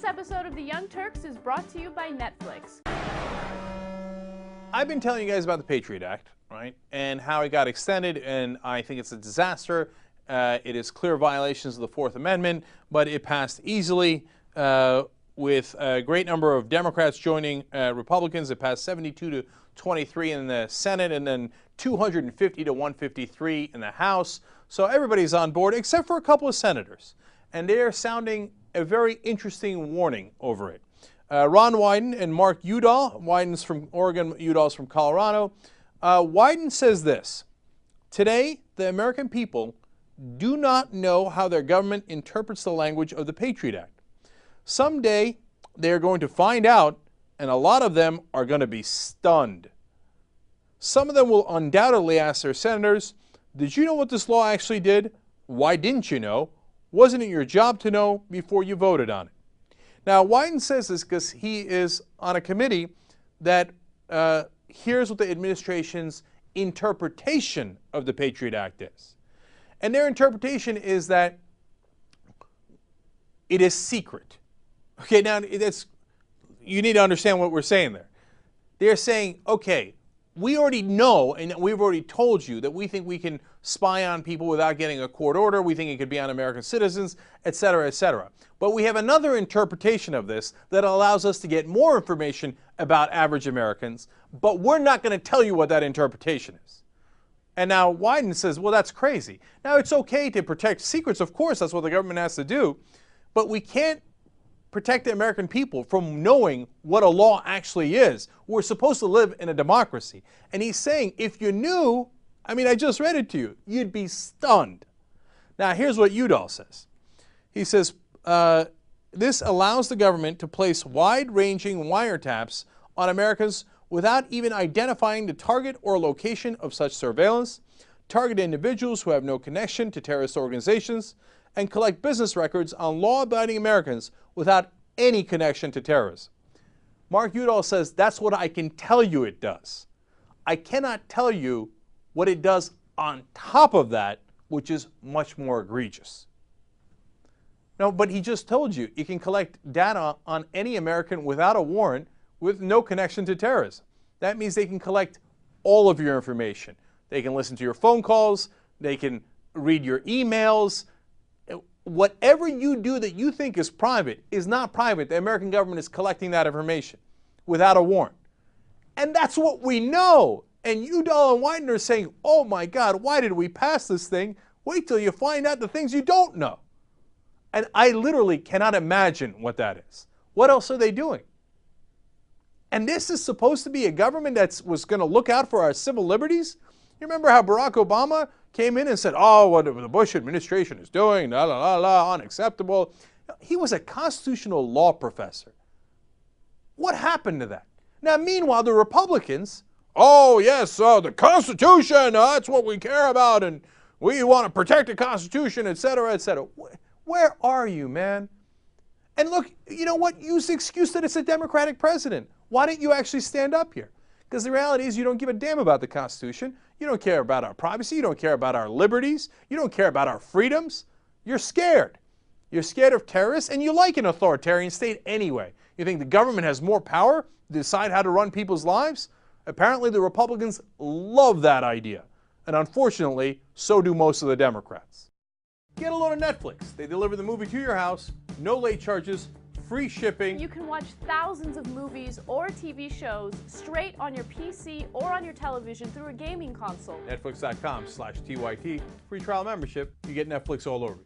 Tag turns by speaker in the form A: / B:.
A: episode of The Young Turks is brought to you by Netflix.
B: I've been telling you guys about the Patriot Act, right, and how it got extended, and I think it's a disaster. It is clear violations of the Fourth Amendment, but it passed easily with a great number of Democrats joining Republicans. It passed 72 to 23 in the Senate, and then 250 to 153 in the House. So everybody's on board, except for a couple of senators, and they're sounding a very interesting warning over it. Ron Wyden and Mark Udall. Wyden's from Oregon, Udall's from Colorado. Wyden says this: today, the American people do not know how their government interprets the language of the Patriot Act. Someday, they are going to find out, and a lot of them are going to be stunned. Some of them will undoubtedly ask their senators, did you know what this law actually did? Why didn't you know? Wasn't it your job to know before you voted on it? Now, Wyden says this because he is on a committee that hears what the administration's interpretation of the Patriot Act is. And their interpretation is that it is secret. Okay, now you need to understand what we're saying there. They're saying, okay, we already know, and we've already told you that we think we can spy on people without getting a court order. We think it could be on American citizens, et cetera, et cetera. But we have another interpretation of this that allows us to get more information about average Americans, but we're not going to tell you what that interpretation is. And now Wyden says, well, that's crazy. Now, it's okay to protect secrets. Of course, that's what the government has to do. But we can't protect the American people from knowing what a law actually is. We're supposed to live in a democracy. And he's saying, if you knew, I mean, I just read it to you, you'd be stunned. Now, here's what Udall says. He says, this allows the government to place wide-ranging wiretaps on Americans without even identifying the target or location of such surveillance, target individuals who have no connection to terrorist organizations, and collect business records on law-abiding Americans without any connection to terrorism. Mark Udall says that's what I can tell you it does. I cannot tell you what it does on top of that, which is much more egregious. No, but he just told you it can collect data on any American without a warrant with no connection to terrorism. That means they can collect all of your information. They can listen to your phone calls, they can read your emails. Whatever you do that you think is private is not private. The American government is collecting that information without a warrant. And that's what we know. And Udall and Wyden are saying, oh my God, why did we pass this thing? Wait till you find out the things you don't know. And I literally cannot imagine what that is. What else are they doing? And this is supposed to be a government that was going to look out for our civil liberties? You remember how Barack Obama came in and said, oh, what the Bush administration is doing, la, la, la, la, unacceptable. He was a constitutional law professor. What happened to that? Now, meanwhile, the Republicans, oh, yes, the Constitution, that's what we care about, and we want to protect the Constitution, et cetera, et cetera. Where are you, man? And look, you know what? Use the excuse that it's a Democratic president. Why didn't you actually stand up here? Because the reality is you don't give a damn about the Constitution. You don't care about our privacy. You don't care about our liberties. You don't care about our freedoms. You're scared. You're scared of terrorists, and you like an authoritarian state anyway. You think the government has more power to decide how to run people's lives? Apparently, the Republicans love that idea. And unfortunately, so do most of the Democrats. Get a load of Netflix. They deliver the movie to your house, no late charges, free shipping.
A: You can watch thousands of movies or TV shows straight on your PC or on your television through a gaming console.
B: Netflix.com/TYT. Free trial membership. You get Netflix all over.